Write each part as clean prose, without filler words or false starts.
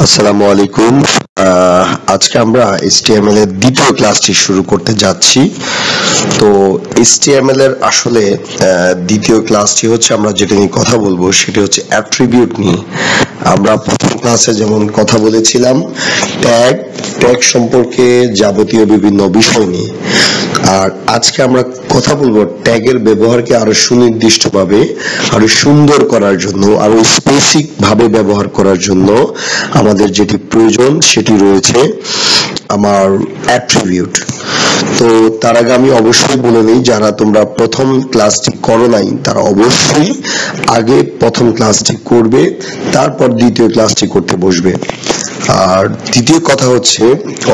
আসসালামু আলাইকুম। আজকে আমরা HTML এর দ্বিতীয় ক্লাসটি শুরু করতে যাচ্ছি। তো HTML এর আসলে দ্বিতীয় ক্লাসটি হচ্ছে আমরা যেটা নিয়ে কথা বলবো সেটি হচ্ছে অ্যাট্রিবিউট নিয়ে। আমরা প্রথম ক্লাসে যেমন কথা বলেছিলাম ট্যাগ সম্পর্কে যাবতীয় বিভিন্ন বিষয় নিয়ে, আর আজকে আমরা কথা বলবো ট্যাগের ব্যবহারকে আরো সুনির্দিষ্টভাবে, আরো সুন্দর করার জন্য, আরো স্পেসিফিক ভাবে ব্যবহার করার জন্য আমাদের যেটি প্রয়োজন সেটি রয়েছে আমার অ্যাট্রিবিউট। তো তার আগে আমি অবশ্যই বলে নিই, যারা তোমরা প্রথম ক্লাসটি করো নাই তারা অবশ্যই আগে প্রথম ক্লাসটি করবে, তারপর দ্বিতীয় ক্লাসটি করতে বসবে। আর দ্বিতীয় কথা হচ্ছে,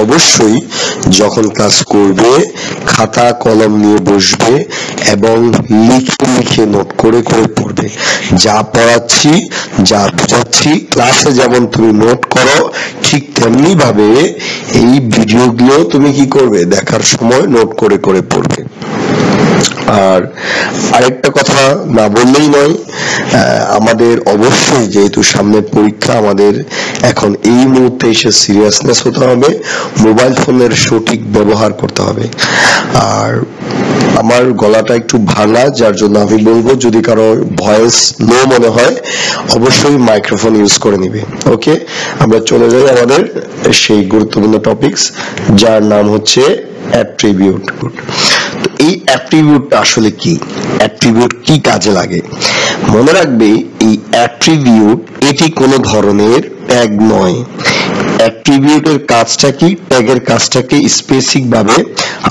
অবশ্যই যখন ক্লাস করবে খাতা কলম নিয়ে বসবে এবং লিখে লিখে নোট করে করে পড়বে। যা পড়াচ্ছি, যা বোঝাচ্ছি ক্লাসে যেমন তুমি নোট করো, ঠিক তেমনি ভাবে এই ভিডিওগুলো তুমি কি করবে, দেখার সময় নোট করে করে পড়বে। আর আরেকটা কথা না বললেই নয়, আমাদের অবশ্যই যেহেতু সামনে পরীক্ষা, আমাদের এখন এই মুহূর্তে এসে সিরিয়াসনেস হতে হবে, মোবাইল ফোনের সঠিক ব্যবহার করতে হবে। আর আমার গলাটা একটু ভাঙা, যার জন্য আমি বলবো যদি কারো ভয়েস লো মনে হয় অবশ্যই মাইক্রোফোন ইউজ করে নিবে। ওকে, আমরা চলে যাই আমাদের সেই গুরুত্বপূর্ণ টপিকস, যার নাম হচ্ছে অ্যাট্রিবিউট। তো এই অ্যাট্রিবিউটটা আসলে কি, অ্যাট্রিবিউট কি কাজে লাগে? মনে রাখবে, এই অ্যাট্রিবিউট এটি কোনো ধরনের ট্যাগ নয়। অ্যাট্রিবিউটের কাজটা কি? ট্যাগের কাজটাকে স্পেসিফিক ভাবে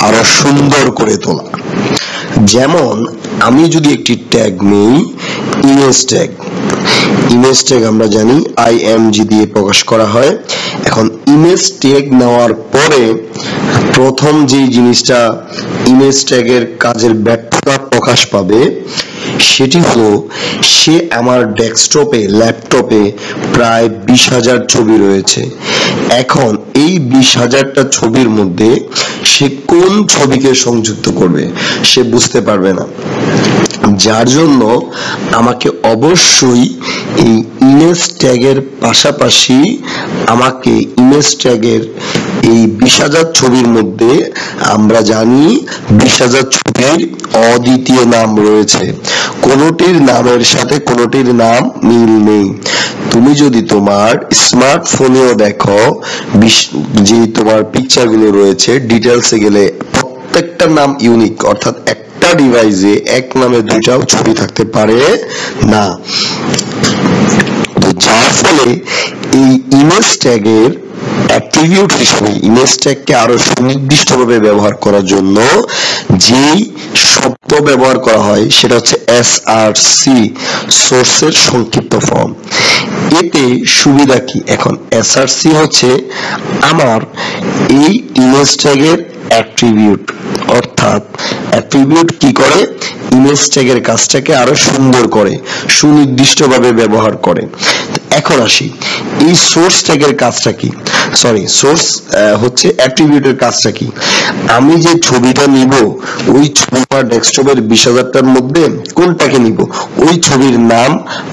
আরো সুন্দর করে তোলা। যেমন আমি যদি একটি ট্যাগ নেই, ইমেজ ট্যাগ। ইমেজ ট্যাগ আমরা জানি IMG দিয়ে প্রকাশ করা হয়। এখন ইমেজ ট্যাগ নেওয়ার পরে প্রথম যে জিনিসটা ইমেজ ট্যাগের কাজের ব্যর্থতা প্রকাশ পাবে সেটি হলো, সে আমার ডেস্কটপে, ল্যাপটপে প্রায় 20,000 ছবি রয়েছে। এখন এই 20,000টা ছবির মধ্যে সে কোন ছবিকে সংযুক্ত করবে সে বুঝতে পারবে না। যার জন্য আমাকে অবশ্যই এই ইমেজ ট্যাগের পাশাপাশি আমাকে ইমেজ ট্যাগের এই 20,000 ছবির মধ্যে আমরা জানি 20,000 ছবির অদ্বিতীয় নাম রয়েছে, কোনটির নামের সাথে কোনটির নাম মিল নেই। তুমি যদি তোমার স্মার্টফোনেও দেখো, যে তোমার পিকচার গুলো রয়েছে, ডিটেলসে গেলে প্রত্যেকটা নাম ইউনিক, অর্থাৎ একটা ডিভাইসে এক নামে দুইটাও ছবি থাকতে পারে না। তো যার ফলে এই ইমেজ ট্যাগের অ্যাট্রিবিউট হিসেবে ইমেজ ট্যাগকে আরো সুনির্দিষ্টভাবে ব্যবহার করার জন্য যেই শব্দ ব্যবহার করা হয় সেটা হচ্ছে SRC, সোর্সের সংক্ষিপ্ত ফর্ম। এতে সুবিধা কি? এখন SRC হচ্ছে আমার এই ইমেজ ট্যাগের অ্যাট্রিবিউট, অর্থাৎ অ্যাট্রিবিউট কি করে? ইমেজ ট্যাগের কাজটাকে আরো সুন্দর করে, সুনির্দিষ্টভাবে ব্যবহার করে। এখন আসি, এই সোর্স ট্যাগের কাজটা কি? সোর্স হচ্ছে অ্যাট্রিবিউটের কাজটা কি? আমি যে ছবিটা নিব, ওই ছবিটা ডেস্কটপের 20,000টার মধ্যে কোনটাকে নিব, ওই ছবির নাম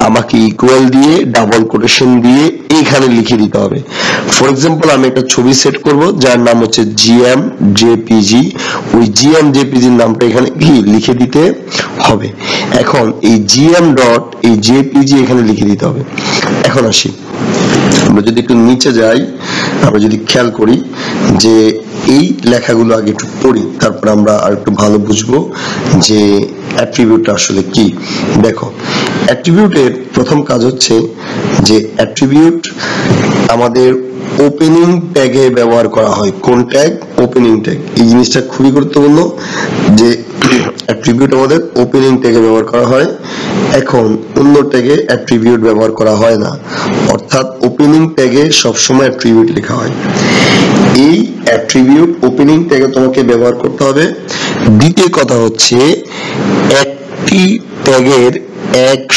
আমাকে ইকুয়াল দিয়ে, ডাবল কোটেশন দিয়ে এইখানে লিখে দিতে হবে। ফর এক্সাম্পল, আমি একটা ছবি সেট করব যার নাম হচ্ছে GMJPG। ওই GMJPG এর নামটা এখানে কি লিখে দিতে হবে। এখন এই GM.JPG এখানে লিখে দিতে হবে। এখন আসি, আমরা যদি একটু নিচে যাই, আমরা যদি খেয়াল করি যে এই লেখাগুলো আগে একটু পড়ি, তারপর আমরা আর একটু ভালো বুঝবো যে অ্যাট্রিবিউট আসলে কি। দেখো, অ্যাট্রিবিউটের প্রথম কাজ হচ্ছে যে অ্যাট্রিবিউট আমাদের ওপেনিং ট্যাগে ব্যবহার করা হয়। কোন ট্যাগ? Opening tag. এই জিনিসটা খুবই গুরুত্বপূর্ণ যে অ্যাট্রিবিউট আমাদের ওপেনিং ট্যাগে ব্যবহার করা হয়। এখন অন্য ট্যাগে অ্যাট্রিবিউট ব্যবহার করা হয় না, অর্থাৎ ওপেনিং ট্যাগে সবসময় অ্যাট্রিবিউট লেখা হয়। এই অ্যাট্রিবিউট ওপেনিং ট্যাগে তোমাকে ব্যবহার করতে হবে। দ্বিতীয় কথা হচ্ছে, একটি ট্যাগের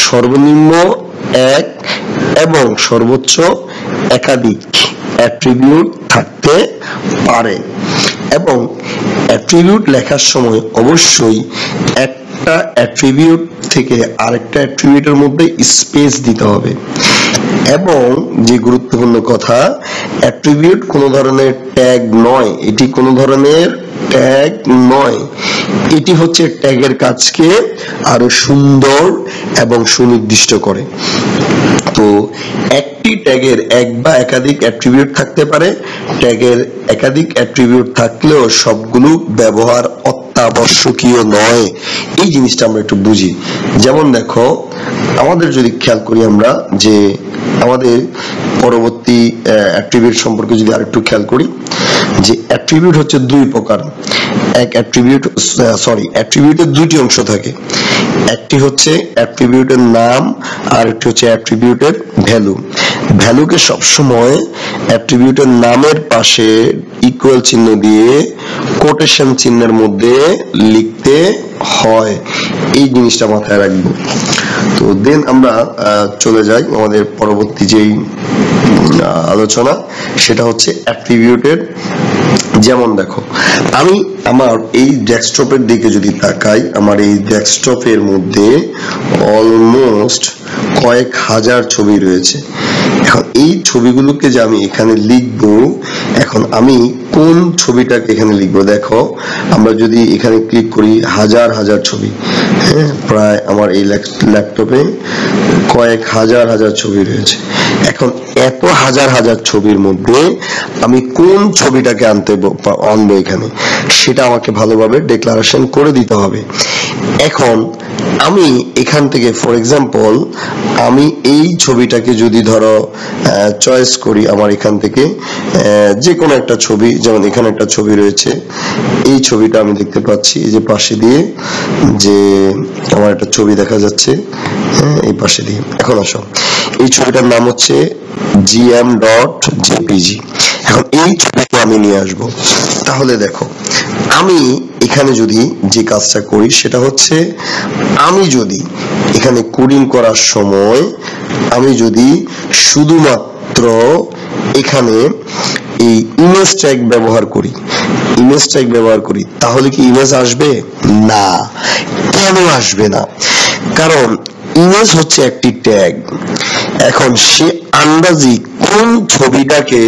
সর্বনিম্ন এক এবং সর্বোচ্চ একাধিক অ্যাট্রিবিউট থাকতে পারে, এবং অ্যাট্রিবিউট লেখার সময় অবশ্যই একটা অ্যাট্রিবিউট থেকে আরেকটা অ্যাট্রিবিউটের মধ্যে স্পেস দিতে হবে। এবং যে গুরুত্বপূর্ণ কথা, অ্যাট্রিবিউট কোনো ধরনের ট্যাগ নয়, এটি কোনো ধরনের ট্যাগ নয়, এটি হচ্ছে ট্যাগের কাজকে আরো সুন্দর এবং সুনির্দিষ্ট করে। তো একটি ট্যাগের এক বা একাধিক অ্যাট্রিবিউট থাকতে পারে। ট্যাগের একাধিক অ্যাট্রিবিউট থাকলেও সবগুলো ব্যবহার অত্যাবশ্যকীয় নয়, এই জিনিসটা আমরা একটু বুঝি। যেমন দেখো, আমাদের যদি খেয়াল করি আমরা যে আমাদের পরবর্তী অ্যাট্রিবিউট সম্পর্কে যদি আরেকটু খেয়াল করি, যে অ্যাট্রিবিউট হচ্ছে দুই প্রকার। এক অ্যাট্রিবিউটের দুইটি অংশ থাকে, একটি হচ্ছে অ্যাট্রিবিউটের নাম আর একটি হচ্ছে অ্যাট্রিবিউটের ভ্যালু। ভ্যালুকে সবসময় অ্যাট্রিবিউটের নামের পাশে ইকুয়াল চিহ্ন দিয়ে কোটেশন চিহ্নের মধ্যে লিখতে হয়, এই জিনিসটা মাথায় রাখবো। তো দেন আমরা চলে যাই আমাদের পরবর্তী যেই আলোচনা, সেটা হচ্ছে অ্যাট্রিবিউটের। যেমন দেখো, আমি আমার এই ডেস্কটপের দিকে যদি তাকাই, আমার এই ডেস্কটপের মধ্যে অলমোস্ট কয়েক হাজার ছবি রয়েছে। এখন এই ছবিগুলোকে যে আমি এখানে লিখবো, এখন আমি কোন ছবিটাকে এখানে লিখবো? দেখো, আমরা যদি এখানে ক্লিক করি, হাজার হাজার ছবি, হ্যাঁ, প্রায় আমার এই ল্যাপটপে কয়েক হাজার হাজার ছবি রয়েছে। এখন এত হাজার হাজার ছবির মধ্যে আমি কোন ছবিটাকে আনবো এখানে, সেটা আমাকে ভালোভাবে ডিক্লারেশন করে দিতে হবে। এখন আমি এখান থেকে ফর এক্সাম্পল আমি এই ছবিটাকে যদি ধরো চয়েস করি, আমার এখান থেকে যে কোনো একটা ছবি, যেমন এখানে একটা ছবি রয়েছে, এই ছবিটা আমি দেখতে পাচ্ছি এই যে পাশে দিয়ে, যে আমার একটা ছবি দেখা যাচ্ছে এই পাশে দিয়ে। এখন আসো, এই ছবিটার নাম হচ্ছে gm.jpg। এখন এই ছবিকে আমি নিয়ে আসব। তাহলে দেখো, আমি এখানে যদি যে কাজটা করি সেটা হচ্ছে, আমি যদি এখানে কোডিং করার সময় আমি যদি শুধুমাত্র এখানে এই ইমেজ ট্যাগ ব্যবহার করি, তাহলে কি ইমেজ আসবে? না। কেন আসবে না? কারণ ইমেজ হচ্ছে একটি ট্যাগ। এখন সে আন্দাজি কোন ছবিটাকে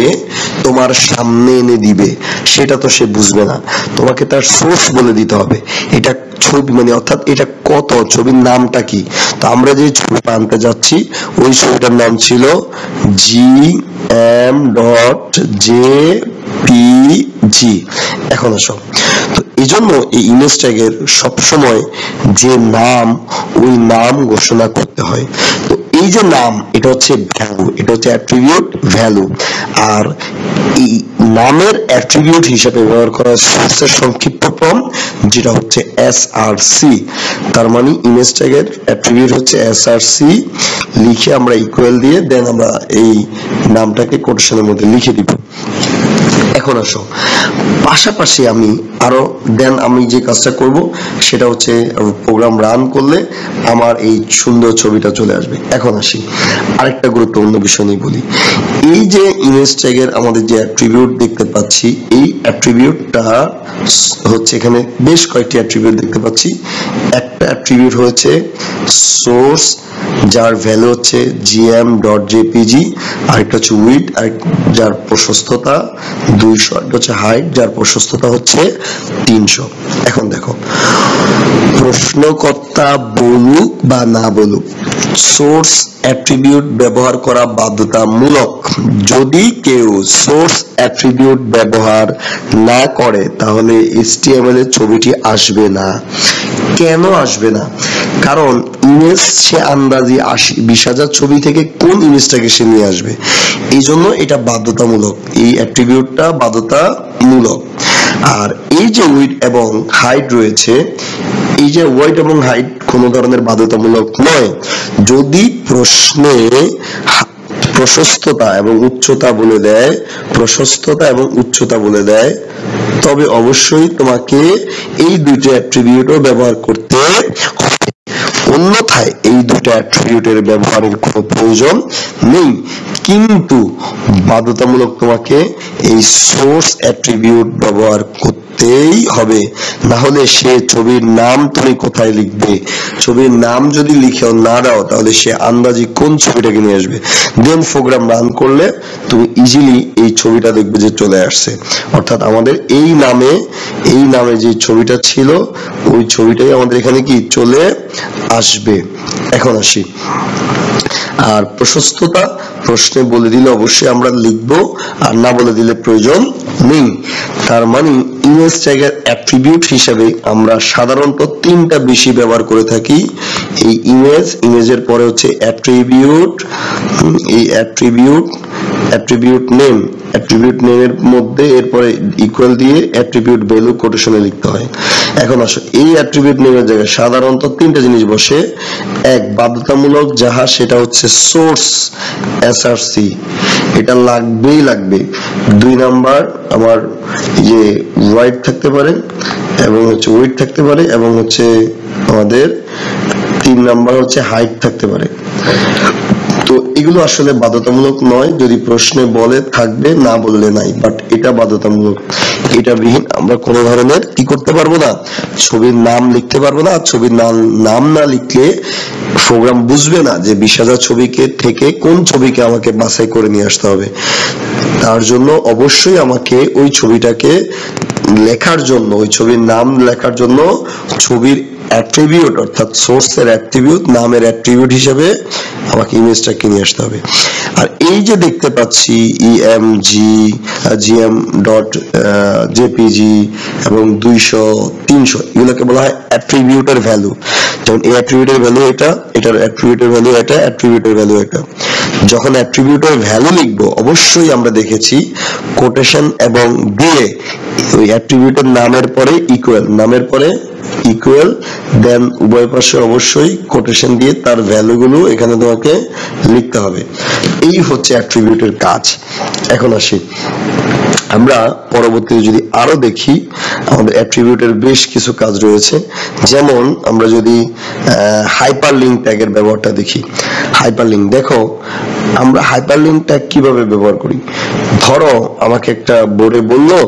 তোমার সামনে এনে দিবে সেটা তো সে বুঝবে না, তোমাকে তার সোর্স বলে দিতে হবে। এটা ছবি মানে অর্থাৎ এটা কত, ছবির নামটা কি। তো আমরা যে ছবিটা আনতে যাচ্ছি ওই ছবিটার নাম ছিল gm.jpg। এখন আসো, তো এই জন্য এই ইমেজ ট্যাগের সবসময় যে নাম, ওই নাম ঘোষণা করতে হয়। তো এই যে নাম, এটা হচ্ছে ভ্যালু, এটা হচ্ছে অ্যাট্রিবিউট ভ্যালু। আর এই নামের অ্যাট্রিবিউট হিসেবে ব্যবহার করা সোর্সের সংক্ষিপ্ত ফর্ম, যেটা হচ্ছে এসআরসি। তার মানে ইমেজ ট্যাগের অ্যাট্রিবিউট হচ্ছে এসআরসি। লিখে আমরা ইকুয়াল দিয়ে দেন আমরা এই নামটাকে কোটেশনের মধ্যে লিখে দিব। এখন আসো, পাশাপাশি আমি আরো দেন আমি যে কাজটা করব সেটা হচ্ছে প্রোগ্রাম রান করলে আমার এই সুন্দর ছবিটা চলে আসবে। এখন আসি আরেকটা গুরুত্বপূর্ণ বিষয় নিয়ে বলি। এই যে ইমেজ ট্যাগের আমাদের যে অ্যাট্রিবিউট দেখতে পাচ্ছি, এই অ্যাট্রিবিউটটা হচ্ছে এখানে বেশ কয়েকটি অ্যাট্রিবিউট দেখতে পাচ্ছি। একটা অ্যাট্রিবিউট হচ্ছে সোর্স, যার ভ্যালু হচ্ছে gm.jpg, আরেকটা হচ্ছে উইডথ, যার প্রশস্ততা 200, এটা হচ্ছে হাইট, যার প্রশস্ততা হচ্ছে 300। এখন দেখো, প্রশ্নকর্তা বলুক বা না বলুক, সোর্স অ্যাট্রিবিউট ব্যবহার করা বাধ্যতামূলক। যদি কেউ সোর্স অ্যাট্রিবিউট ব্যবহার না করে তাহলে HTML এর ছবিটি আসবে না। কেন আসবে না? কারণ ইমেজ সে আন্দাজি 20,000 ছবি থেকে কোন ইমেজটাকে সে নিয়ে আসবে, এই জন্য এটা বাধ্যতামূলক, এই অ্যাট্রিবিউটটা বাধ্যতামূলক। আর এই যে উইডথ এবং হাইট রয়েছে, এই যে ওয়েট এবং হাইট কোনো ধরনের বাধ্যতামূলক নয়। যদি প্রশ্নে প্রশস্ততা এবং উচ্চতা বলে দেয়, তবে অবশ্যই তোমাকে এই দুইটা অ্যাট্রিবিউটও ব্যবহার করতে হবে। অন্যথায় এই দুটো অ্যাট্রিবিউটের ব্যবহারের কোনো প্রয়োজন নেই। কিন্তু বাধ্যতামূলক তোমাকে এই সোর্স অ্যাট্রিবিউট ব্যবহার করতে করতেই হবে, না হলে সে ছবির নাম তুমি কোথায় লিখবে? ছবির নাম যদি লিখেও না দাও তাহলে সে আন্দাজি কোন ছবিটাকে নিয়ে আসবে। দেন প্রোগ্রাম রান করলে তুমি ইজিলি এই ছবিটা দেখবে যে চলে আসছে, অর্থাৎ আমাদের এই নামে যে ছবিটা ছিল ওই ছবিটাই আমাদের এখানে কি চলে আসবে। এখন আসি, আর প্রশস্ততা প্রশ্নে বলে দিলে অবশ্যই আমরা লিখব, আর না বলে দিলে প্রয়োজন নেই। তার মানে ইমেজ ট্যাগের অ্যাট্রিবিউট হিসেবে আমরা সাধারণত তিনটা বেশি ব্যবহার করে থাকি। এই ইমেজের পরে হচ্ছে অ্যাট্রিবিউট, এই অ্যাট্রিবিউট নেমের মধ্যে এরপরে ইকুয়াল দিয়ে অ্যাট্রিবিউট ভ্যালু কোটেশনে লিখতে হয়। এখন আসো, এই অ্যাট্রিবিউট নেমের জায়গায় সাধারণত তিনটা জিনিস বসে। এক, বাধ্যতামূলক যাহা সেটা হচ্ছে সোর্স এসআরসি, এটা লাগবে। 2 নাম্বার আমার এই যে ওয়াইড থাকতে পারে এবং হচ্ছে ওয়েট থাকতে পারে, এবং হচ্ছে আমাদের 3 নাম্বার হচ্ছে হাইট থাকতে পারে। তো এগুলো আসলে বাধ্যতামূলক নয়, যদি প্রশ্নে বলে থাকবে, না বললে নাই, বাট এটা বাধ্যতামূলক। এটা বিহীন আমরা কোনো ধরনের কি করতে পারবো না, ছবির নাম লিখতে পারবো না। ছবির নাম না লিখলে প্রোগ্রাম বুঝবে না যে 20,000 ছবিকে থেকে কোন ছবিকে আমাকে বাছাই করে নিয়ে আসতে হবে। তার জন্য অবশ্যই আমাকে ওই ছবিটাকে লেখার জন্য, ওই ছবির নাম লেখার জন্য ছবির অ্যাট্রিবিউট অর্থাৎ সোর্সের অ্যাট্রিবিউট, নামের অ্যাট্রিবিউট হিসেবে আমাকে ইমেজটাকে নিয়ে আসতে হবে। আর এই যে দেখতে পাচ্ছি gm.jpg এবং 200 300 এগুলোকে বলা হয় অ্যাট্রিবিউটের ভ্যালু। যেমন এই অ্যাট্রিবিউটের ভ্যালু এটা, এটার অ্যাট্রিবিউটের ভ্যালু এটা, অ্যাট্রিবিউটের ভ্যালু এটা। যখন অ্যাট্রিবিউটের ভ্যালু লিখবো অবশ্যই আমরা দেখেছি কোটেশন এবং দিয়ে ওই অ্যাট্রিবিউটের নামের পরে ইকুয়াল দেন উভয় পাশে অবশ্যই কোটেশন দিয়ে তার ভ্যালুগুলো এখানে তোমাকে লিখতে হবে। এই হচ্ছে অ্যাট্রিবিউটের কাজ। এখন আসি, আমরা পরবর্তীতে যদি আরো দেখি আমাদের অ্যাট্রিবিউটের বেশ কিছু কাজ রয়েছে। যেমন আমরা যদি হাইপারলিংক ট্যাগের ব্যবহারটা দেখি। হাইপারলিংক, দেখো আমরা হাইপারলিংক ট্যাগ কিভাবে ব্যবহার করি। ধরো আমাকে একটা বোর্ডে বললো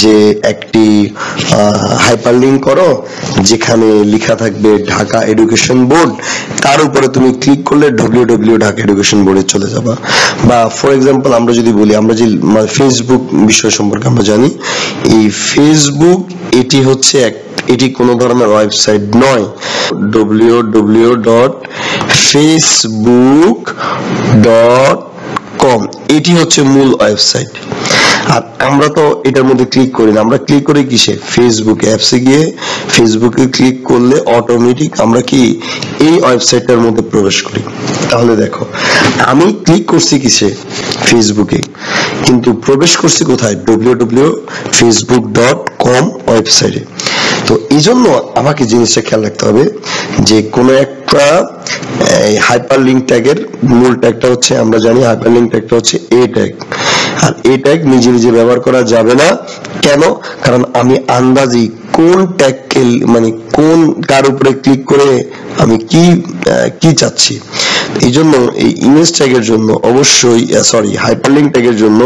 যে একটি হাইপারলিংক করো যেখানে লেখা থাকবে ঢাকা এডুকেশন বোর্ড, তার উপরে তুমি ক্লিক করলে www ঢাকা এডুকেশন বোর্ডে চলে যাবা। বা ফর এক্সাম্পল আমরা যদি বলি, আমরা যে ফেসবুক বিষয় সম্পর্কে আমরা জানি, এই ফেসবুক এটি কোনো ধরনের ওয়েবসাইট নয়। www.facebook.com এটি হচ্ছে মূল ওয়েবসাইট। আর আমরা তো এটার মধ্যে ক্লিক করি না, আমরা ক্লিক করি কিসে, ফেসবুক অ্যাপসে গিয়ে ফেসবুকে ক্লিক করলে অটোমেটিক আমরা কি এই ওয়েবসাইটটার মধ্যে প্রবেশ করি। তাহলে দেখো আমি ক্লিক করছি কিসে, ফেসবুকে, কিন্তু প্রবেশ করছি কোথায়, www.facebook.com ওয়েবসাইটে। তো এই জন্য আমাকে জিনিসটা খেয়াল রাখতে হবে যে কোনো একটা হাইপারলিংক ট্যাগের মূল ট্যাগটা হচ্ছে, আমরা জানি হাইপারলিংক ট্যাগটা হচ্ছে এ ট্যাগ। আর এই ট্যাগ নিজে ব্যবহার করা যাবে না। কেন? কারণ আমি আন্দাজি কোন ট্যাগকে মানে কার উপরে ক্লিক করে আমি কি চাচ্ছি। এই জন্য এই ইমেজ ট্যাগের জন্য অবশ্যই হাইপারলিংক ট্যাগের জন্য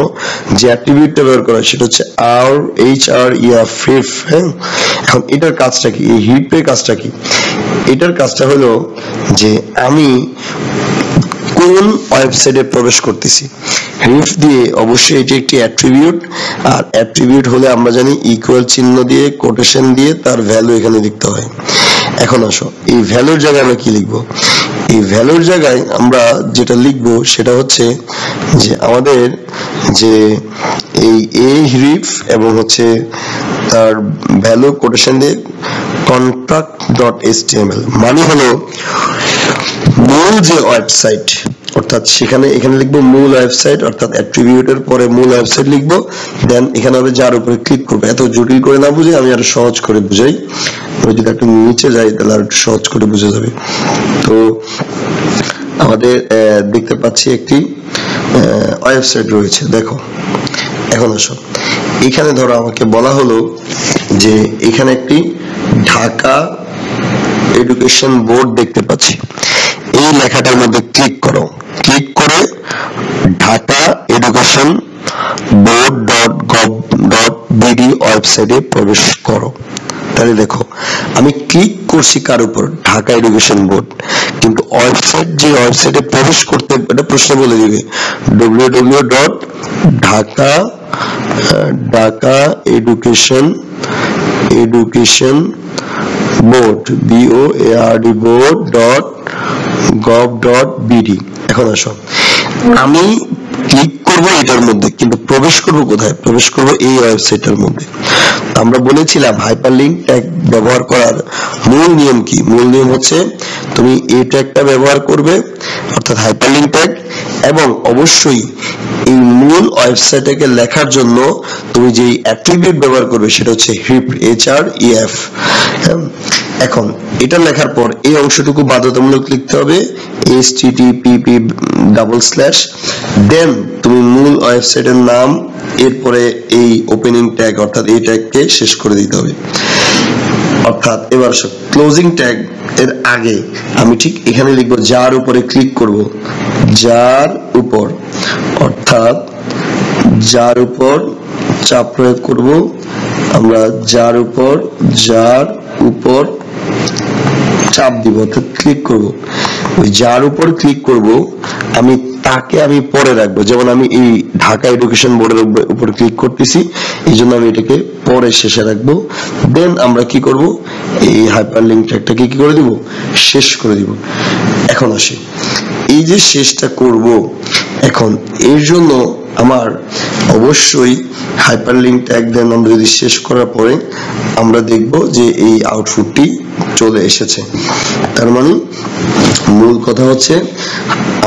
যে অ্যাট্রিবিউটটা ব্যবহার করা সেটা হচ্ছে href। হ্যাঁ, এখন এটার কাজটা কি, এই হিপের কাজটা কি? এটার কাজটা হলো যে আমি কোন ওয়েবসাইটে প্রবেশ করতেছি। রিফ দিয়ে অবশ্যই এটি একটি অ্যাট্রিবিউট, আর অ্যাট্রিবিউট হলে আমরা জানি ইকুয়াল চিহ্ন দিয়ে কোটেশন দিয়ে তার ভ্যালু এখানে লিখতে হয়। এখন আসো, এই ভ্যালুর জায়গায় আমরা কি লিখবো। এই ভ্যালুর জায়গায় আমরা যেটা লিখবো সেটা হচ্ছে যে আমাদের যে এই রিফ এবং হচ্ছে তার ভ্যালু কোটেশন দিয়ে contact.html, মানে হলো মূল যে ওয়েবসাইট, অর্থাৎ এখানে লিখবো মূল ওয়েবসাইট, অর্থাৎ অ্যাট্রিবিউটের পরে মূল ওয়েবসাইট লিখবো। দেন এখানে হবে যার উপরে ক্লিক করবো। এত জটিল করে না বুঝে আমি আরো সহজ করে বুঝাই, যদি একটু নিচে যাই তাহলে আর একটু সহজ করে বুঝে যাবে। তো আমাদের দেখতে পাচ্ছি একটি ওয়েবসাইট রয়েছে, দেখো। এখন আসো, এখানে ধরো আমাকে বলা হলো যে এখানে একটি ঢাকা এডুকেশন বোর্ড দেখতে পাচ্ছি। এই লেখাটার মধ্যে ক্লিক করো, ক্লিক করে ঢাকা এডুকেশন board.gov.bd ওয়েবসাইটে প্রবেশ করো। তাহলে দেখো আমি ক্লিক করছি কার উপর, ঢাকা এডুকেশন বোর্ড, কিন্তু ওয়েবসাইট যে ওয়েবসাইটে প্রবেশ করতে এটা প্রশ্ন বলে দিবে www.dhaka education board board.gov.bd। এখন আসো আমি ক্লিক করব এটার মধ্যে, কিন্তু প্রবেশ করব কোথায়? প্রবেশ করব এই ওয়েবসাইটের মধ্যে। আমরা বলেছিলাম হাইপারলিংক ট্যাগ ব্যবহার করার মূল নিয়ম কি? মূল নিয়ম হচ্ছে তুমি এই ট্যাগটা ব্যবহার করবে, অর্থাৎ হাইপারলিংক ট্যাগ, এবং অবশ্যই এই মূল ওয়েবসাইটটাকে লেখার জন্য তুমি যে অ্যাট্রিবিউট ব্যবহার করবে সেটা হচ্ছে HREF। এখন এটা লেখার পর এই অংশটুকু বাধ্যতামূলক লিখতে হবে http:// দেন তুমি মূল ওয়েবসাইটের নাম, এরপরে এই ওপেনিং ট্যাগ অর্থাৎ এই ট্যাগকে শেষ করে দিতে হবে। অর্থাৎ এবার ক্লোজিং ট্যাগ এর আগে আমি ঠিক এখানে লিখবো যার উপরে ক্লিক করব, যার উপর, অর্থাৎ যার উপর চাপ প্রয়োগ করব আমরা, যার উপর চাপ দিব অর্থাৎ ক্লিক করব। ওই যার উপর ক্লিক করব আমি তাকে আমি পরে রাখবো, যেমন আমি এই ঢাকা এডুকেশন বোর্ডের উপর ক্লিক করতেছি, এই জন্য আমি এটাকে পরে শেষে রাখবো। দেন আমরা কি করব, এই হাইপারলিংক ট্যাগটাকে কি করে দিব, শেষ করে দিব। এখন আসি এই যে শেষটা করব, এখন এর জন্য আমার অবশ্যই হাইপারলিংক ট্যাগ দেন আমরা যদি শেষ করার পরে আমরা দেখব যে এই আউটপুটটি চলে এসেছে। তার মানে মূল কথা হচ্ছে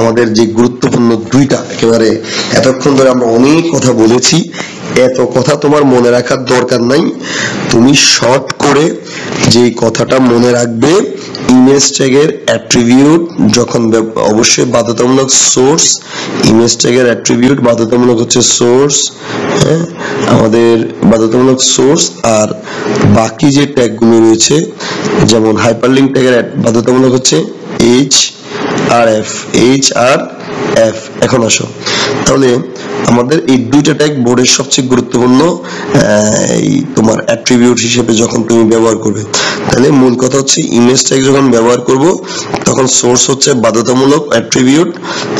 আমাদের যে গুরুত্বপূর্ণ দুইটা, একেবারে এতক্ষণ ধরে আমরা অনেক কথা বলেছি, এত কথা তোমার মনে রাখার দরকার নাই। তুমি শর্ট করে যে কথাটা মনে রাখবে, ইমেজ ট্যাগের অ্যাট্রিবিউট যখন অবশ্যই বাধ্যতামূলক সোর্স, ইমেজ ট্যাগের অ্যাট্রিবিউট বাধ্যতামূলক হচ্ছে সোর্স, হ্যাঁ আমাদের বাধ্যতামূলক সোর্স, আর বাকি যে ট্যাগগুলো রয়েছে যেমন হাইপারলিংক ট্যাগের বাধ্যতামূলক হচ্ছে HRF। এখন আসো তাহলে আমাদের এই দুইটা ট্যাগ বোর্ডের সবচেয়ে গুরুত্বপূর্ণ এই তোমার অ্যাট্রিবিউট হিসেবে যখন তুমি ব্যবহার করবে, তাহলে মূল কথা হচ্ছে ইমেজ ট্যাগ যখন ব্যবহার করব তখন সোর্স হচ্ছে বাধ্যতামূলক অ্যাট্রিবিউট,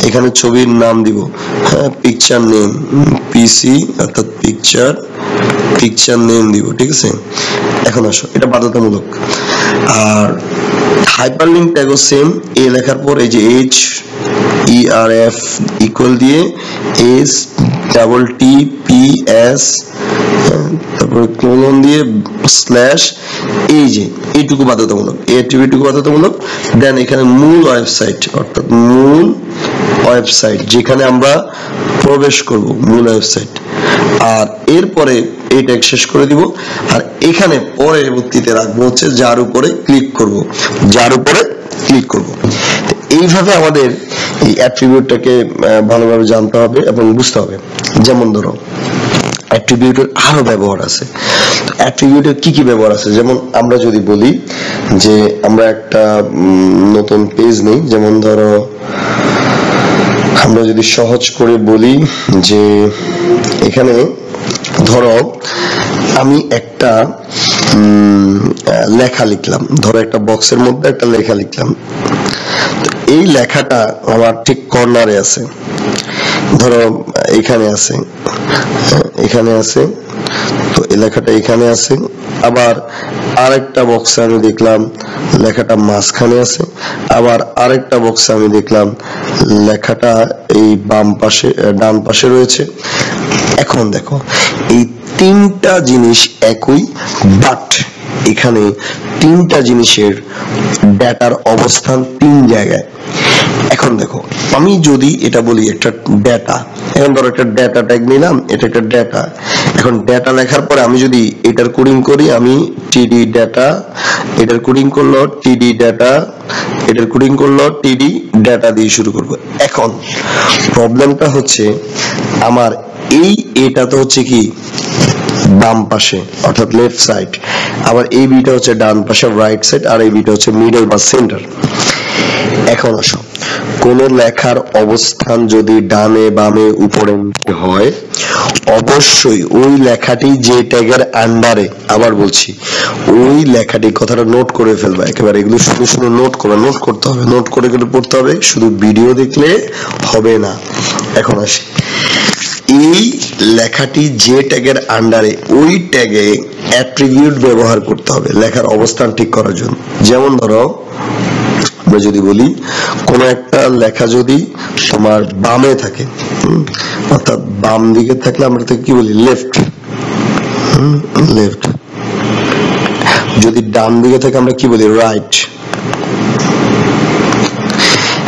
এখানে ছবির নাম দিব, হ্যাঁ পিকচার নেম PC অর্থাৎ পিকচার নেম দিব, ঠিক আছে। এখন আসো এটা বাধ্যতামূলক। আর হাইপারলিংক ট্যাগও সেম, এ লেখার পর এই যে HERF ইকুয়াল দিয়ে STTPS তারপর কোলন দিয়ে স্ল্যাশ, এই যে এইটুকু বাধ্যতামূলক, এই অ্যাট্রিবিউটটুকু বাধ্যতামূলক। দেন এখানে মূল ওয়েবসাইট অর্থাৎ মূল ওয়েবসাইট যেখানে আমরা প্রবেশ করব, মূল ওয়েবসাইট, আর এরপরে এই ট্যাগ শেষ করে দিব। আর এখানে পরবর্তীতে রাখবো হচ্ছে যার উপরে ক্লিক করব, এইভাবে আমাদের এই অ্যাট্রিবিউটটাকে ভালোভাবে জানতে হবে এবং বুঝতে হবে। যেমন ধরো অ্যাট্রিবিউটের আরো ব্যবহার আছে, অ্যাট্রিবিউটের কি কি ব্যবহার আছে, যেমন আমরা যদি বলি যে আমরা একটা নতুন পেজ নেই, যেমন ধরো আমরা যদি সহজ করে বলি যে এখানে ধরো আমি একটা লেখা লিখলাম, ধরো একটা বক্সের মধ্যে একটা লেখা লিখলাম, তো এই লেখাটা আমার ঠিক কর্নারে আছে, ধরো এখানে আছে, তো এই লেখাটা এখানে আছে। আবার আরেকটা বক্সে আমি দেখলাম লেখাটা মাঝখানে আছে, আবার আরেকটা বক্সে আমি দেখলাম লেখাটা এই ডান পাশে রয়েছে। এখন দেখো এই তিনটা জিনিস একই, বাট এখানে তিনটা জিনিসের ডেটার অবস্থান তিন জায়গায়। এখন দেখো আমি যদি এটা বলি একটা ডেটা, এখন ধরো একটা ডেটা ট্যাগ নিলাম, এটা একটা ডেটা। এখন ডেটা লেখার পরে আমি যদি এটার কোডিং করি, আমি TD ডেটা, এটার কোডিং করলো TD ডেটা, এটার কোডিং করলো TD ডেটা দিয়ে শুরু করব। এখন প্রবলেমটা হচ্ছে আমার এটা তো হচ্ছে কি বাম পাশে অর্থাৎ লেফট সাইড, আবার এই বিটা হচ্ছে ডান পাশে রাইট সাইড, আর এই বিটা হচ্ছে মিডল বা সেন্টার। এখন আসো কোন লেখার অবস্থান যদি ডানে বামে উপরে নিচে হয় অবশ্যই ওই লেখাটি যে ট্যাগের আন্ডারে, আবার বলছি ওই লেখাটি, কথাটা নোট করে ফেলবা একেবারে, এগুলো শুধু শুধু নোট করতে হবে, নোট করে পড়তে হবে, শুধু ভিডিও দেখলে হবে না। এখন আসি, এই লেখাটি যে ট্যাগের আন্ডারে ওই ট্যাগে অ্যাট্রিবিউট ব্যবহার করতে হবে লেখার অবস্থান ঠিক করার জন্য। যেমন ধরো আমরা যদি বলি কোন একটা লেখা যদি তোমার বামে থাকে, অর্থাৎ বাম দিকে থাকলে আমরা তো কি বলি লেফট, লেফট। যদি ডান দিকে থাকে আমরা কি বলি রাইট।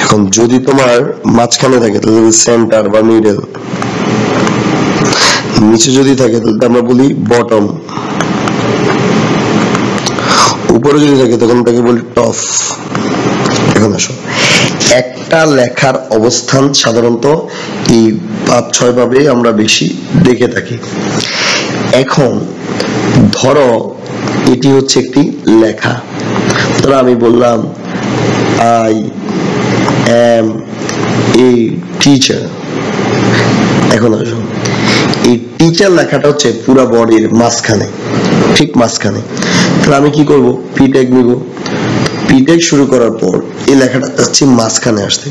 এখন যদি তোমার মাঝখানে থাকে তাহলে সেন্টার বা মিডল, নিচে যদি থাকে তাহলে আমরা বলি বটম, উপরে যদি থাকে তখন তাকে বলি টপ। এখন আসো, একটা লেখার অবস্থান সাধারণত এই 5-6 ভাবে আমরা বেশি দেখে থাকি। এখন ধরো এটি হচ্ছে একটি লেখা, ধরো আমি বললাম আই এম এ টিচার। এখন আসো, এই টিচার লেখাটা হচ্ছে পুরো বডির মাঝখানে, ঠিক মাঝখানে। তাহলে আমি কি করব, পি ট্যাগ নিব, পি ট্যাগ শুরু করার পর এই লেখাটা চাচ্ছি মাঝখানে আসতে।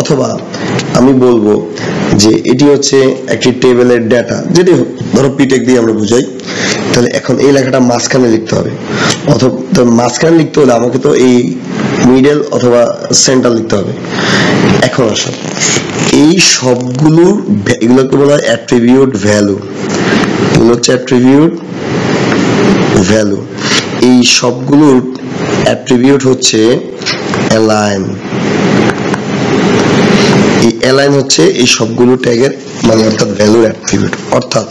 অথবা আমি বলবো যে এটি হচ্ছে একটি টেবিলের ডেটা, যেটি ধরো পি ট্যাগ দিয়ে আমরা বুঝাই। তাহলে এখন এই লেখাটা মাঝখানে লিখতে হবে, অথবা মাঝখানে লিখতে হলে আমাকে তো এই মিডল অথবা সেন্টার লিখতে হবে। এখন আসো, এই সবগুলো এগুলোকে বলা হয় অ্যাট্রিবিউট ভ্যালু, এগুলো হচ্ছে অ্যাট্রিবিউট ভ্যালু। এই সবগুলোর অ্যাট্রিবিউট হচ্ছে অ্যালাইন। এই অ্যালাইন হচ্ছে এই সবগুলো ট্যাগের মানে অর্থাৎ ভ্যালুর অ্যাট্রিবিউট। অর্থাৎ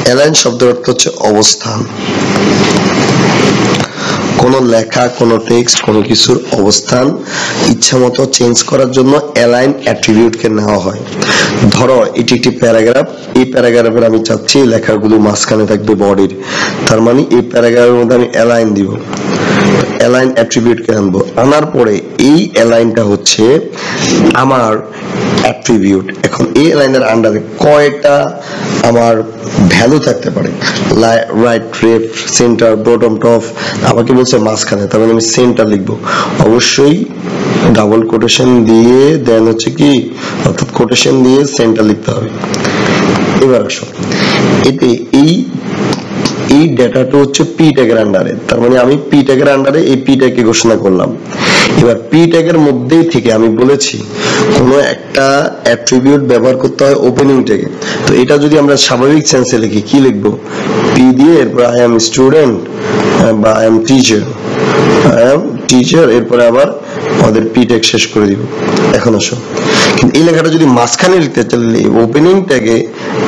অ্যালাইন শব্দের অর্থ হচ্ছে অবস্থান। কোন লেখা, কোন টেক্সট, কোনো কিছুর অবস্থান ইচ্ছা মতো চেঞ্জ করার জন্য অ্যালাইন অ্যাট্রিবিউটকে নেওয়া হয়। ধরো এটি একটি প্যারাগ্রাফ, এই প্যারাগ্রাফের আমি চাচ্ছি লেখাগুলো মাঝখানে থাকবে বডির, তার মানে এই প্যারাগ্রাফের মধ্যে আমি অ্যালাইন দিব, অ্যালাইন অ্যাট্রিবিউটকে আনবো। আনার পরে এই অ্যালাইনটা হচ্ছে আমার অ্যাট্রিবিউট। এখন এই অ্যালাইনের আন্ডারে কয়টা আমার ভ্যালু থাকতে পারে, right, left, centre, bottom, top, আমাকে বলছে মাঝখানে, তার মানে আমি সেন্টার লিখবো। অবশ্যই ডাবল কোটেশন দিয়ে দেন হচ্ছে কি, অর্থাৎ কোটেশন দিয়ে সেন্টার লিখতে হবে। এবার আসো, এতে এই ডেটাটা হচ্ছে পি ট্যাগের আন্ডারে, তার মানে আমি পি ট্যাগের আন্ডারে এই পি ট্যাগকে ঘোষণা করলাম। এবার পি ট্যাগের মধ্যেই থেকে আমি বলেছি কোনো একটা অ্যাট্রিবিউট ব্যবহার করতে হয় ওপেনিং ট্যাগে। তো এটা যদি আমরা স্বাভাবিক সেন্সে লিখি কি লিখবো, পি দিয়ে এরপর আই এম স্টুডেন্ট বা আই এম টিচার, এরপরে আবার আমাদের পি ট্যাগ শেষ করে দিব। এখন আসো, কিন্তু এই লেখাটা যদি মাঝখানে লিখতে চাইলে ওপেনিং ট্যাগে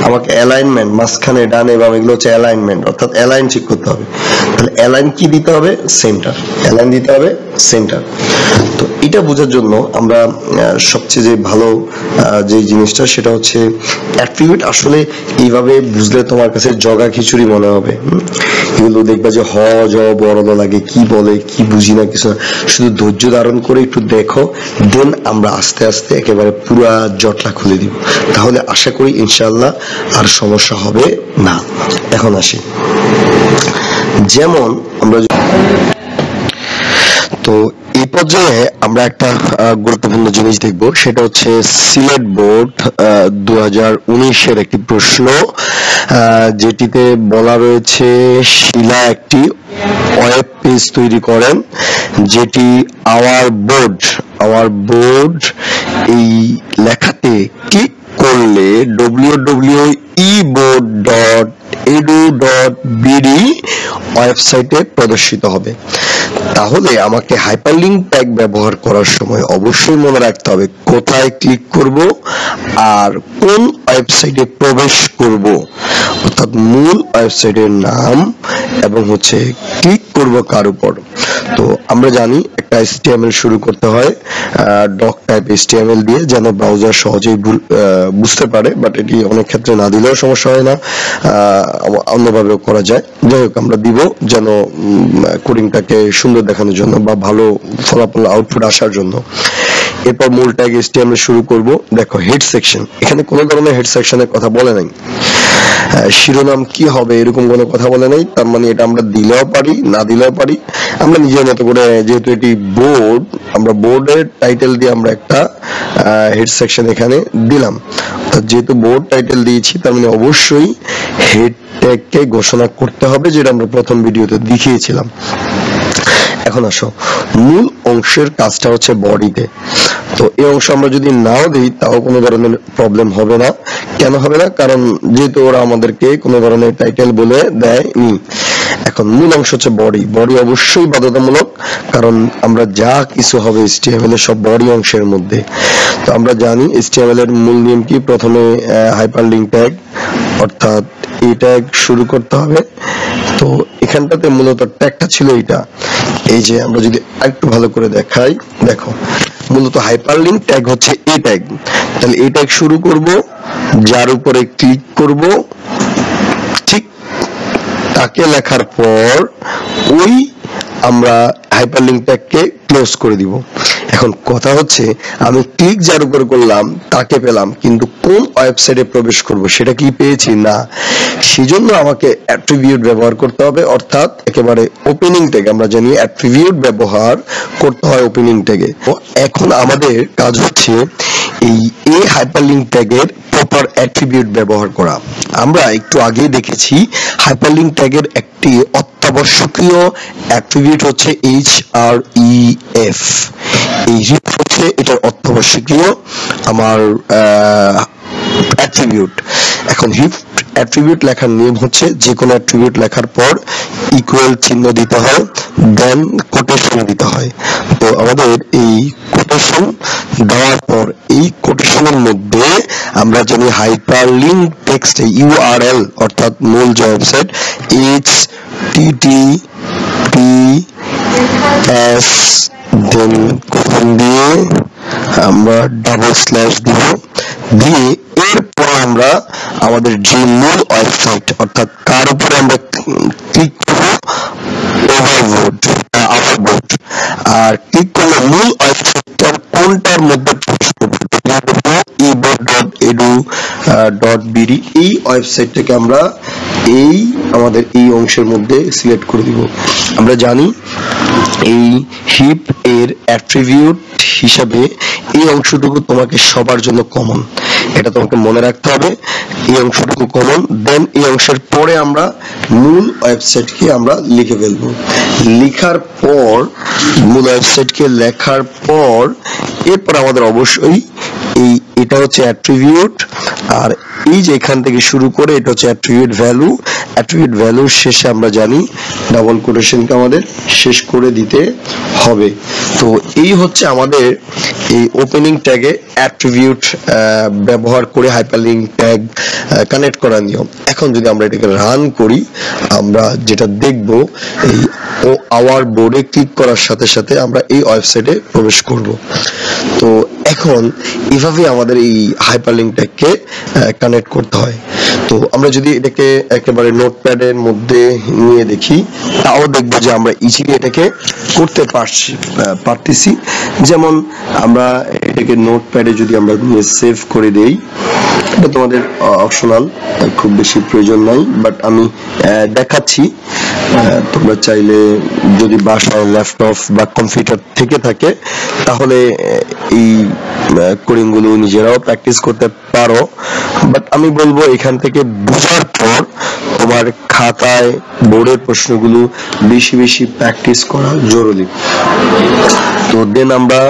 আমাকে অ্যালাইনমেন্ট, মাঝখানে ডানে বামে, এগুলো হচ্ছে অ্যালাইনমেন্ট, অর্থাৎ অ্যালাইন ঠিক করতে হবে। তাহলে অ্যালাইন কি দিতে হবে, সেন্টার, অ্যালাইন দিতে হবে সেন্টার। তো এটা বোঝার জন্য আমরা সবচেয়ে যে ভালো যে জিনিসটা সেটা হচ্ছে অ্যাট্রিবিউট। আসলে এইভাবে বুঝলে তোমার কাছে জগা খিচুড়ি মনে হবে। এগুলো দেখবা যে হ জ বড় লাগে, কি বলে কি বুঝি না কিছু, শুধু ধৈর্য ধারণ করে একটু দেখো, দেন আমরা আস্তে আস্তে একেবারে পুরা জটলা খুলে দিব। তাহলে আশা করি ইনশাআল্লাহ আর সমস্যা হবে না। এখন আসি, যেমন আমরা তো এই পর্যায়ে আমরা একটা গুরুত্বপূর্ণ জিনিস দেখব, সেটা হচ্ছে সিলেট বোর্ড 2019-এর একটি প্রশ্ন, যেটিতে বলা রয়েছে শিলা একটি ওয়েব পেজ তৈরি করেন যেটি আওয়ার বোর্ড এই লেখাতে ক্লিক করলে www.eboard.edu.bd ওয়েবসাইটে প্রদর্শিত হবে। তাহলে আমাকে হাইপারলিংক ট্যাগ ব্যবহার করার সময় অবশ্যই মনে রাখতে হবে কোথায় ক্লিক করব আর কোন ওয়েবসাইটে প্রবেশ করব, অর্থাৎ মূল ওয়েবসাইটের নাম এবং হচ্ছে ক্লিক করব কার উপর। তো আমরা জানি একটা HTML শুরু করতে হয় ডক টাইপ HTML দিয়ে, যেন ব্রাউজার সহজেই বুঝতে পারে, বাট এটি অনেক ক্ষেত্রে না দিলেও সমস্যা হয় না, অন্যভাবেও করা যায়। যাই হোক, আমরা দিব যেন কোডিংটাকে সুন্দর দেখানোর জন্য বা ভালো ফলাফল আউটপুট আসার জন্য। এরপর মূল ট্যাগ HTML শুরু করব। দেখো হেড সেকশন, এখানে কোনো ধরনের হেড সেকশনের কথা বলে নাই, শিরোনাম কি হবে এরকম কোনো কথা বলে নাই। তার মানে এটা আমরা দিলেও পারি না দিলেও পারি, আমরা নিজের মতো করে, যেহেতু এটি বোর্ড, আমরা বোর্ডের টাইটেল দিয়ে আমরা একটা হেড সেকশন এখানে দিলাম। যেহেতু বোর্ড টাইটেল দিয়েছি তার মানে অবশ্যই হেড ট্যাগকে ঘোষণা করতে হবে, যেটা আমরা প্রথম ভিডিওতে দেখিয়েছিলাম। এখন আসো, মূল অংশের কাজটা হচ্ছে বডিতে। তো এই অংশ আমরা যদি নাও দিই তাও কোনো ধরনের প্রবলেম হবে না। কেন হবে না? কারণ যেহেতু ওরা আমাদেরকে কোনো ধরনের টাইটেল বলে দেয়নি। এখন মূল অংশ হচ্ছে বডি। বডি অবশ্যই বাধ্যতামূলক, কারণ আমরা যা কিছু হবে HTML এর সব বডি অংশের মধ্যে। তো আমরা জানি HTML এর মূল নিয়ম কি, প্রথমে হাইপারলিংক ট্যাগ অর্থাৎ এই ট্যাগ শুরু করতে হবে। তো এখানটাতে মূলত ট্যাগটা ছিল এইটা, এই যে আমরা যদি একটু ভালো করে দেখাই, দেখো মূলত হাইপারলিংক ট্যাগ হচ্ছে এই ট্যাগ। তাহলে এই ট্যাগ শুরু করব, যার উপরে ক্লিক করব, ঠিক তাকে লেখার পর ওই আমরা হাইপারলিংক ট্যাগকে ক্লোজ করে দিব। এখন কথা হচ্ছে, আমি ক্লিক যার উপর করলাম তাকে পেলাম, কিন্তু কোন ওয়েবসাইটে প্রবেশ করব সেটা কি পেয়েছি না। সেজন্য আমাকে অ্যাট্রিবিউট ব্যবহার করতে হবে, অর্থাৎ একেবারে ওপেনিং ট্যাগ। আমরা জানি অ্যাট্রিবিউট ব্যবহার করতে হয় ওপেনিং ট্যাগে। এখন আমাদের কাজ হচ্ছে এই হাইপারলিংক ট্যাগের প্রপার অ্যাট্রিবিউট ব্যবহার করা। আমরা একটু আগে দেখেছি হাইপারলিংক ট্যাগের একটি অত্যাবশ্যকীয় অ্যাট্রিবিউট হচ্ছে href। এই রিপ হচ্ছে এটার অত্যাবশ্যকীয় আমার অ্যাট্রিবিউট। এখন হিপ অ্যাট্রিবিউট লেখার নিয়ম হচ্ছে, যে কোনো অ্যাট্রিবিউট লেখার পর ইকুয়াল চিহ্ন দিতে হয়, দেন কোটেশন দিতে হয়। তো আমাদের এই কোটেশন দেওয়ার পর এই কোটেশনের মধ্যে আমরা জানি হাইপারলিংক টেক্সটে URL অর্থাৎ মূল যে ওয়েবসাইট https দেন কোলন দিয়ে আমরা ডাবল স্ল্যাশ দিব, দিয়ে এরপর আমরা আমাদের যে মূল ওয়েবসাইট অর্থাৎ কার উপরে আমরা ক্লিক করব, ওভারবোর্ড, আর ক্লিক করলে মূল ওয়েবসাইটটার কোনটার মধ্যে প্রবেশ করব, eboard.edu.bd এই ওয়েবসাইটটাকে আমরা এই আমাদের এই অংশের মধ্যে সিলেক্ট করে দিব। আমরা জানি এই হিপ এর অ্যাট্রিবিউট হিসাবে এই অংশটুকু তোমাকে সবার জন্য কমন, এটা তোমাকে মনে রাখতে হবে। এই অংশটুকু কমন, দেন এই অংশের পরে আমরা মূল ওয়েবসাইটকে আমরা লিখে ফেলবো। লেখার পর মূল ওয়েবসাইটকে লেখার পর এরপর আমাদের অবশ্যই এটা হচ্ছে অ্যাট্রিবিউট, আর এই যে এখান থেকে শুরু করে এটা হচ্ছে অ্যাট্রিবিউট ভ্যালু। অ্যাট্রিবিউট ভ্যালুর শেষে আমরা জানি ডাবল কোটেশনকে আমাদের শেষ করে দিতে হবে। তো এই হচ্ছে আমাদের এই ওপেনিং ট্যাগে অ্যাট্রিবিউট ব্যবহার করে হাইপারলিংক ট্যাগ কানেক্ট করার নিয়ম। এখন যদি আমরা এটাকে রান করি, আমরা যেটা দেখব, এই আওয়ার বোর্ডে ক্লিক করার সাথে সাথে আমরা এই ওয়েবসাইটে প্রবেশ করব। তো এখন এভাবে আমাদের এই হাইপারলিংক ট্যাগকে কানেক্ট করতে হয়। তো আমরা যদি এটাকে একেবারে নোটপ্যাডের মধ্যে নিয়ে দেখি, তাও দেখবো যে আমরা ইজিলি এটাকে করতে পারতেছি। যেমন আমরা এটাকে নোটপ্যাডে যদি আমরা সেভ করে দেই, এটা তোমাদের অপশনাল, খুব বেশি প্রয়োজন নাই, বাট আমি দেখাচ্ছি। তোমরা চাইলে যদি বাসায় ল্যাপটপ বা কম্পিউটার থেকে থাকে তাহলে এই কোডিং গুলো নিজেরাও প্র্যাকটিস করতে পারো, বাট আমি বলবো এখান থেকে বোঝার পর তোমার খাতায় বোর্ডের প্রশ্নগুলো বেশি বেশি প্র্যাকটিস করা জরুরি। তো দেন আমরা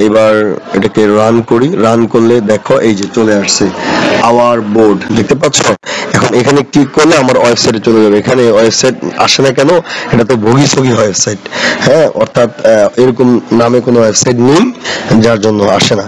এবার এটাকে রান করি। রান করলে দেখো এই যে চলে আসছে আওয়ার বোর্ড, দেখতে পাচ্ছ। এখন এখানে ক্লিক করলে আমার ওয়েবসাইটে চলে যাবে। এখানে ওয়েবসাইট আসে না কেন? এটা তো ভোগীসগী ওয়েবসাইট, হ্যাঁ, অর্থাৎ এরকম নামে কোনো ওয়েবসাইট নেই যার জন্য আসে না।